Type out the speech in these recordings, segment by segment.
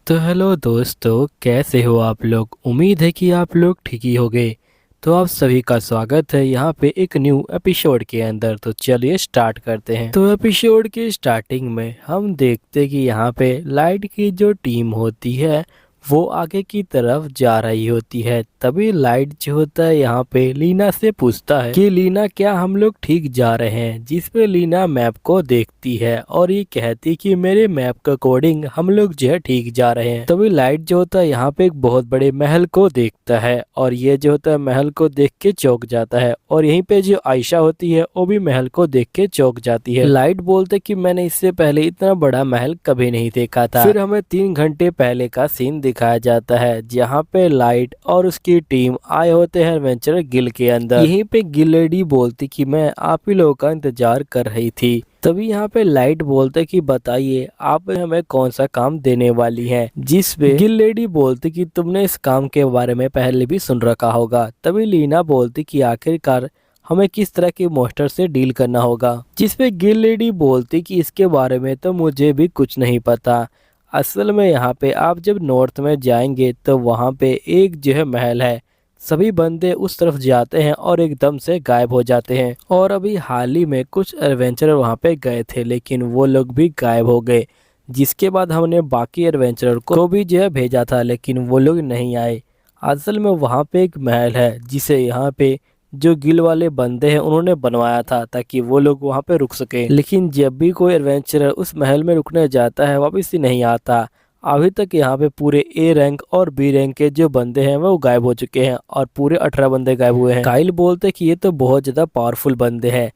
तो हेलो दोस्तों, कैसे हो आप लोग। उम्मीद है कि आप लोग ठीक ही होंगे। तो आप सभी का स्वागत है यहाँ पे एक न्यू एपिसोड के अंदर। तो चलिए स्टार्ट करते हैं। तो एपिसोड के स्टार्टिंग में हम देखते हैं कि यहाँ पे लाइट की जो टीम होती है वो आगे की तरफ जा रही होती है। तभी लाइट जो होता है यहाँ पे लीना से पूछता है कि लीना, क्या हम लोग ठीक जा रहे हैं। जिसपे लीना मैप को देखती है और ये कहती कि मेरे मैप के अकॉर्डिंग हम लोग जो है ठीक जा रहे हैं। तभी लाइट जो होता है यहाँ पे एक बहुत बड़े महल को देखता है और ये जो होता है महल को देख के चौंक जाता है। और यहीं पे जो आयशा होती है वो भी महल को देख के चौंक जाती है। लाइट बोलते कि मैंने इससे पहले इतना बड़ा महल कभी नहीं देखा था। फिर हमें 3 घंटे पहले का सीन दिखाया जाता है जहाँ पे लाइट और उसकी टीम आए होते हैं एडवेंचर गिल के अंदर। यहीं पे गिल लेडी बोलती कि मैं आप ही लोगों का इंतजार कर रही थी। तभी यहाँ पे लाइट बोलते कि बताइए आप हमें कौन सा काम देने वाली हैं। जिस पे गिल लेडी बोलती कि तुमने इस काम के बारे में पहले भी सुन रखा होगा। तभी लीना बोलती कि आखिरकार हमें किस तरह के मॉन्स्टर से डील करना होगा। जिस पे गिल लेडी बोलती कि इसके बारे में तो मुझे भी कुछ नहीं पता। असल में यहाँ पे आप जब नॉर्थ में जाएंगे तो वहाँ पे एक जो है महल है। सभी बंदे उस तरफ जाते हैं और एकदम से गायब हो जाते हैं। और अभी हाल ही में कुछ एडवेंचरर वहाँ पे गए थे लेकिन वो लोग भी गायब हो गए। जिसके बाद हमने बाकी एडवेंचरर को भी जो है भेजा था लेकिन वो लोग नहीं आए। असल में वहाँ पे एक महल है जिसे यहाँ पे जो गिल वाले बंदे हैं उन्होंने बनवाया था ताकि वो लोग वहाँ पे रुक सके। लेकिन जब भी कोई एडवेंचरर उस महल में रुकने जाता है वापस ही नहीं आता। अभी तक यहाँ पे पूरे ए रैंक और बी रैंक के जो बंदे हैं वो गायब हो चुके हैं और पूरे 18 बंदे गायब हुए हैं। काइल बोलते कि ये तो बहुत ज्यादा पावरफुल बंदे हैं।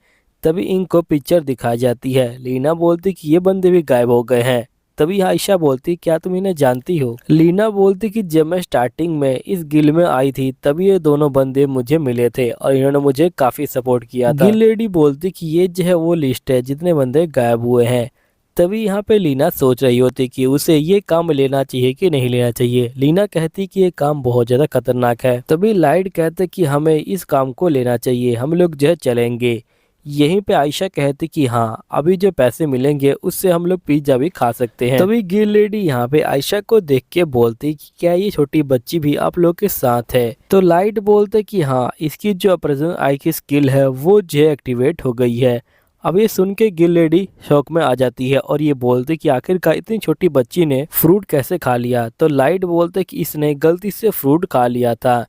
तभी इनको पिक्चर दिखाई जाती है। लीना बोलती कि ये बंदे भी गायब हो गए हैं। तभी आयशा बोलती क्या तुम इन्हें जानती हो। लीना बोलती कि जब मैं स्टार्टिंग में इस गिल में आई थी तभी ये दोनों बंदे मुझे मिले थे और इन्होंने मुझे काफी सपोर्ट किया था। गिल लेडी बोलती कि ये जो है वो लिस्ट है जितने बंदे गायब हुए हैं। तभी यहाँ पे लीना सोच रही होती कि उसे ये काम लेना चाहिए कि नहीं लेना चाहिए। लीना कहती कि ये काम बहुत ज्यादा खतरनाक है। तभी लाइट कहते कि हमें इस काम को लेना चाहिए, हम लोग जो है चलेंगे। यहीं पे आयशा कहती कि हाँ अभी जो पैसे मिलेंगे उससे हम लोग पिज्जा भी खा सकते हैं। तभी गिल लेडी यहाँ पे आयशा को देख के बोलती कि क्या ये छोटी बच्ची भी आप लोग के साथ है। तो लाइट बोलते कि हाँ इसकी जो ऑपरेशन आई की स्किल है वो जो एक्टिवेट हो गई है। अब ये सुन के गिल लेडी शौक में आ जाती है और ये बोलते कि आखिरकार इतनी छोटी बच्ची ने फ्रूट कैसे खा लिया। तो लाइट बोलते कि इसने गलती से फ्रूट खा लिया था।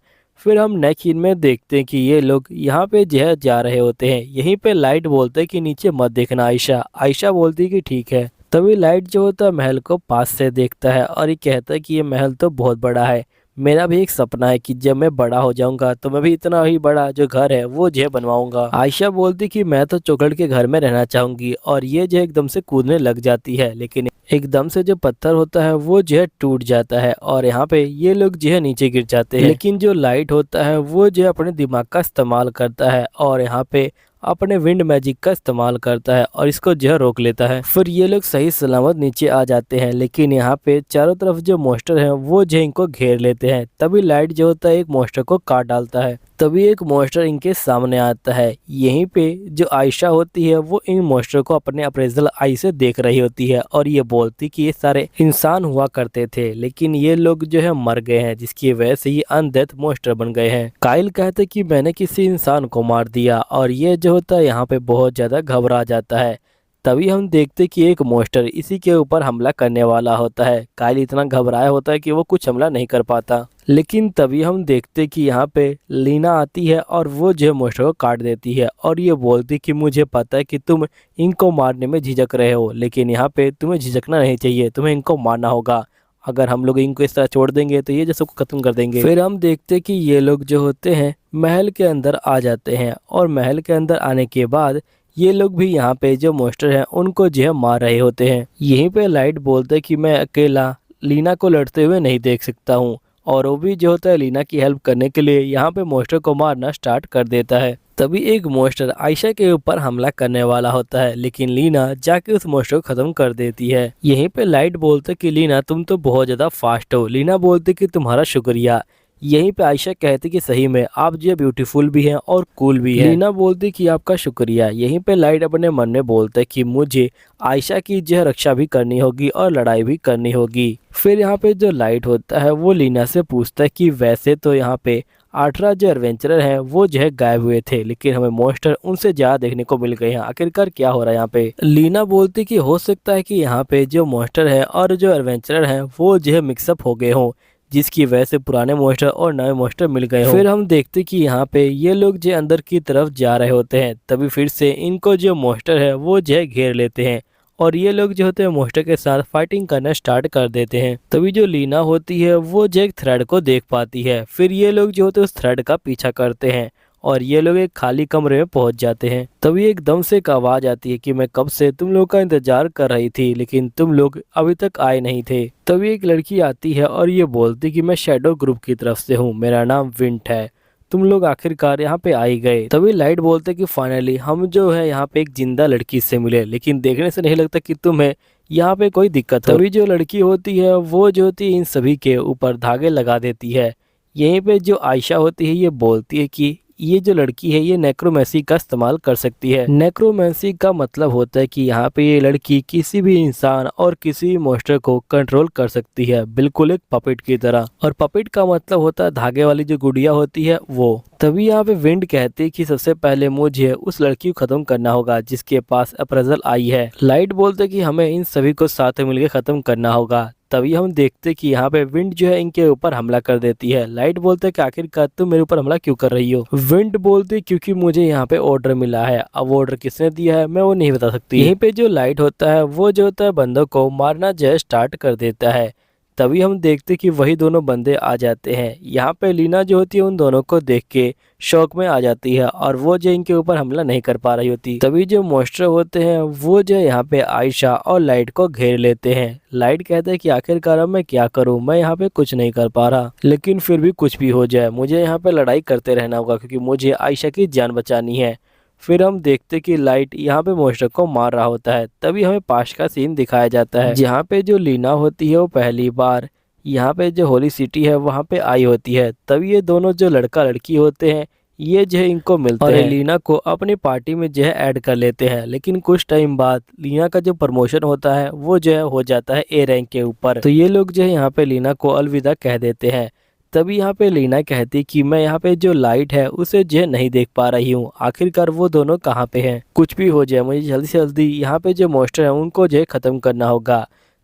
फिर हम नेक्स्ट सीन में देखते हैं कि ये लोग यहाँ पे जहर जा रहे होते हैं। यहीं पे लाइट बोलते कि नीचे मत देखना आयशा। आयशा बोलती कि ठीक है। तभी लाइट जो होता है महल को पास से देखता है और ये कहता है कि ये महल तो बहुत बड़ा है। मेरा भी एक सपना है कि जब मैं बड़ा हो जाऊंगा तो मैं भी इतना ही बड़ा जो घर है वो जो है बनवाऊंगा। आयशा बोलती कि मैं तो चॉकलेट के घर में रहना चाहूंगी और ये जो एकदम से कूदने लग जाती है लेकिन एकदम से जो पत्थर होता है वो जो है टूट जाता है और यहाँ पे ये लोग जो है नीचे गिर जाते हैं। लेकिन जो लाइट होता है वो जो है अपने दिमाग का इस्तेमाल करता है और यहाँ पे अपने विंड मैजिक का इस्तेमाल करता है और इसको जो है रोक लेता है। फिर ये लोग सही सलामत नीचे आ जाते हैं लेकिन यहाँ पे चारों तरफ जो मॉन्स्टर हैं वो जो इनको घेर लेते हैं। तभी लाइट जो होता है एक मॉन्स्टर को काट डालता है। तभी एक मॉन्स्टर इनके सामने आता है। यहीं पे जो आयशा होती है वो इन मॉन्स्टर को अपने अप्रेजल आई से देख रही होती है और ये बोलती कि ये सारे इंसान हुआ करते थे लेकिन ये लोग जो है मर गए हैं जिसकी वजह से ये अनडेथ मॉन्स्टर बन गए हैं। काइल कहते कि मैंने किसी इंसान को मार दिया और ये जो होता है यहाँ पे बहुत ज्यादा घबरा जाता है। तभी हम देखते कि एक मॉन्स्टर इसी के ऊपर हमला करने वाला होता है। काइल इतना घबराया होता है कि वो कुछ हमला नहीं कर पाता। लेकिन तभी हम देखते कि यहाँ पे लीना आती है और वो जो मॉन्स्टर को काट देती है और ये बोलती कि मुझे पता है कि तुम इनको मारने में झिझक रहे हो लेकिन यहाँ पे तुम्हें झिझकना नहीं चाहिए, तुम्हें इनको मारना होगा। अगर हम लोग इनको इस तरह छोड़ देंगे तो ये जो सबको खत्म कर देंगे। फिर हम देखते कि ये लोग जो होते हैं महल के अंदर आ जाते हैं और महल के अंदर आने के बाद ये लोग भी यहाँ पे जो मॉन्स्टर हैं उनको जो है मार रहे होते हैं। यहीं पे लाइट बोलते कि मैं अकेला लीना को लड़ते हुए नहीं देख सकता हूँ और वो भी जो होता है लीना की हेल्प करने के लिए यहाँ पे मॉन्स्टर को मारना स्टार्ट कर देता है। तभी एक मॉन्स्टर आयशा के ऊपर हमला करने वाला होता है लेकिन लीना जाके उस मॉन्स्टर को खत्म कर देती है। यहीं पे लाइट बोलते कि लीना तुम तो बहुत ज्यादा फास्ट हो। लीना बोलती कि तुम्हारा शुक्रिया। यहीं पे आयशा कहती कि सही में आप जो ब्यूटीफुल भी हैं और कूल भी हैं। लीना बोलती कि आपका शुक्रिया। यहीं पे लाइट अपने मन में बोलता है कि मुझे आयशा की जो रक्षा भी करनी होगी और लड़ाई भी करनी होगी। फिर यहाँ पे जो लाइट होता है वो लीना से पूछता है कि वैसे तो यहाँ पे 18 जो एडवेंचरर हैं वो जो है गायब हुए थे, लेकिन हमें मॉन्स्टर उनसे ज्यादा देखने को मिल गए हैं। आखिरकार क्या हो रहा है यहाँ पे? लीना बोलती कि हो सकता है कि यहाँ पे जो मॉन्स्टर है और जो एडवेंचरर हैं वो जो है मिक्सअप हो गए हों, जिसकी वजह से पुराने मॉन्स्टर और नए मॉन्स्टर मिल गए हों। फिर हम देखते कि यहाँ पे ये लोग जो अंदर की तरफ जा रहे होते हैं, तभी फिर से इनको जो मॉन्स्टर है वो जो है घेर लेते हैं और ये लोग जो होते हैं मॉन्स्टर के साथ फाइटिंग करना स्टार्ट कर देते हैं। तभी जो लीना होती है वो जो एक थ्रेड को देख पाती है। फिर ये लोग जो होते हैं उस थ्रेड का पीछा करते हैं और ये लोग एक खाली कमरे में पहुंच जाते हैं। तभी एकदम से एक आवाज आती है कि मैं कब से तुम लोग का इंतजार कर रही थी, लेकिन तुम लोग अभी तक आए नहीं थे। तभी एक लड़की आती है और ये बोलती कि मैं शैडो ग्रुप की तरफ से हूँ, मेरा नाम विंट है, तुम लोग आखिरकार यहाँ पे आ ही गए। तभी लाइट बोलते कि फाइनली हम जो है यहाँ पे एक जिंदा लड़की से मिले, लेकिन देखने से नहीं लगता कि तुम्हें यहाँ पे कोई दिक्कत हो। तभी जो लड़की होती है वो जो होती है इन सभी के ऊपर धागे लगा देती है। यहीं पे जो आयशा होती है ये बोलती है कि ये जो लड़की है ये नेक्रोमेंसी का इस्तेमाल कर सकती है। नेक्रोमेंसी का मतलब होता है कि यहाँ पे ये लड़की किसी भी इंसान और किसी भी मॉन्स्टर को कंट्रोल कर सकती है, बिल्कुल एक पपेट की तरह। और पपेट का मतलब होता है धागे वाली जो गुड़िया होती है वो। तभी यहाँ पे विंड कहती है कि सबसे पहले मुझे उस लड़की को खत्म करना होगा जिसके पास अप्रेजल आई है। लाइट बोलते कि हमें इन सभी को साथ में मिलकर खत्म करना होगा। तभी हम देखते कि यहाँ पे विंड जो है इनके ऊपर हमला कर देती है। लाइट बोलते कि आखिरकार तुम मेरे ऊपर हमला क्यों कर रही हो? विंड बोलती क्योंकि मुझे यहाँ पे ऑर्डर मिला है। अब ऑर्डर किसने दिया है मैं वो नहीं बता सकती। यहीं पे जो लाइट होता है वो जो होता है बंदों को मारना जो है स्टार्ट कर देता है। तभी हम देखते कि वही दोनों बंदे आ जाते हैं। यहाँ पे लीना जो होती है उन दोनों को देख के शौक में आ जाती है और वो जो इनके ऊपर हमला नहीं कर पा रही होती। तभी जो मॉन्स्टर होते हैं वो जो यहाँ पे आयशा और लाइट को घेर लेते हैं। लाइट कहते हैं कि आखिरकार मैं क्या करूं, मैं यहाँ पे कुछ नहीं कर पा रहा, लेकिन फिर भी कुछ भी हो जाए मुझे यहाँ पे लड़ाई करते रहना होगा क्योंकि मुझे आयशा की जान बचानी है। फिर हम देखते कि लाइट यहाँ पे मॉन्स्टर को मार रहा होता है। तभी हमें पास का सीन दिखाया जाता है जहाँ पे जो लीना होती है वो पहली बार यहाँ पे जो होली सिटी है वहाँ पे आई होती है। तभी ये दोनों जो लड़का लड़की होते हैं ये जो है इनको मिलते हैं और लीना को अपनी पार्टी में जो है ऐड कर लेते हैं। लेकिन कुछ टाइम बाद लीना का जो प्रमोशन होता है वो जो है हो जाता है ए रैंक के ऊपर। तो ये लोग जो है यहाँ पे लीना को अलविदा कह देते हैं। तभी यहाँ पे लीना कहती कि मैं यहाँ पे जो लाइट है उसे जो है नहीं देख पा रही हूँ, आखिरकार वो दोनों कहाँ पे हैं? कुछ भी हो जाए मुझे जल्दी से जल्दी यहाँ पे जो मॉन्स्टर है उनको जो है खत्म करना होगा।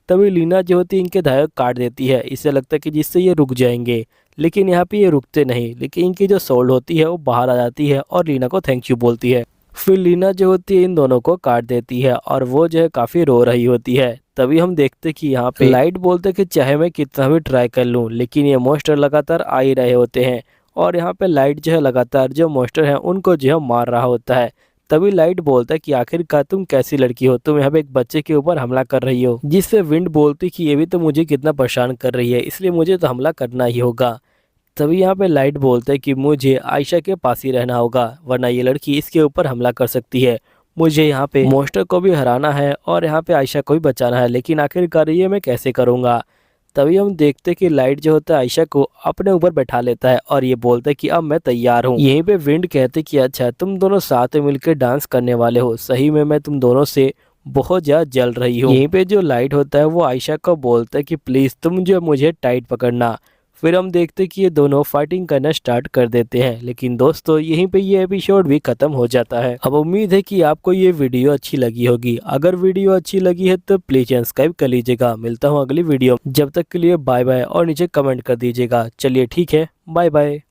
तभी लीना जो होती है इनके धागे काट देती है, इससे लगता है कि जिससे ये रुक जाएंगे, लेकिन यहाँ पे ये रुकते नहीं। लेकिन इनकी जो सोल होती है वो बाहर आ जाती है और लीना को थैंक यू बोलती है। फिर लीना जो होती है इन दोनों को काट देती है और वो जो है काफी रो रही होती है। तभी हम देखते कि यहाँ पे लाइट बोलते कि चाहे मैं कितना भी ट्राई कर लूँ लेकिन ये मॉन्स्टर लगातार आ ही रहे होते हैं और यहाँ पे लाइट जो है लगातार जो मॉन्स्टर है उनको जो है मार रहा होता है। तभी लाइट बोलता है कि आखिरकार तुम कैसी लड़की हो, तुम यहाँ पे एक बच्चे के ऊपर हमला कर रही हो। जिससे विंड बोलती कि ये भी तो मुझे कितना परेशान कर रही है, इसलिए मुझे तो हमला करना ही होगा। तभी यहाँ पे लाइट बोलता है कि मुझे आयशा के पास ही रहना होगा वरना ये लड़की इसके ऊपर हमला कर सकती है। मुझे यहाँ पे मॉन्स्टर को भी हराना है और यहाँ पे आयशा को भी बचाना है, लेकिन आखिरकार ये मैं कैसे करूँगा? तभी हम देखते कि लाइट जो होता है आयशा को अपने ऊपर बैठा लेता है और ये बोलता है कि अब मैं तैयार हूँ। यहीं पे विंड कहते कि अच्छा तुम दोनों साथ में मिलकर डांस करने वाले हो, सही में मैं तुम दोनों से बहुत ज्यादा जल रही हूँ। यहीं पे जो लाइट होता है वो आयशा को बोलता है कि प्लीज तुम जो मुझे टाइट पकड़ना। फिर हम देखते कि ये दोनों फाइटिंग करना स्टार्ट कर देते हैं। लेकिन दोस्तों यहीं पे ये एपिसोड भी खत्म हो जाता है। अब उम्मीद है कि आपको ये वीडियो अच्छी लगी होगी। अगर वीडियो अच्छी लगी है तो प्लीज सब्सक्राइब कर लीजिएगा। मिलता हूँ अगली वीडियो, जब तक के लिए बाय बाय और नीचे कमेंट कर दीजिएगा। चलिए ठीक है, बाय बाय।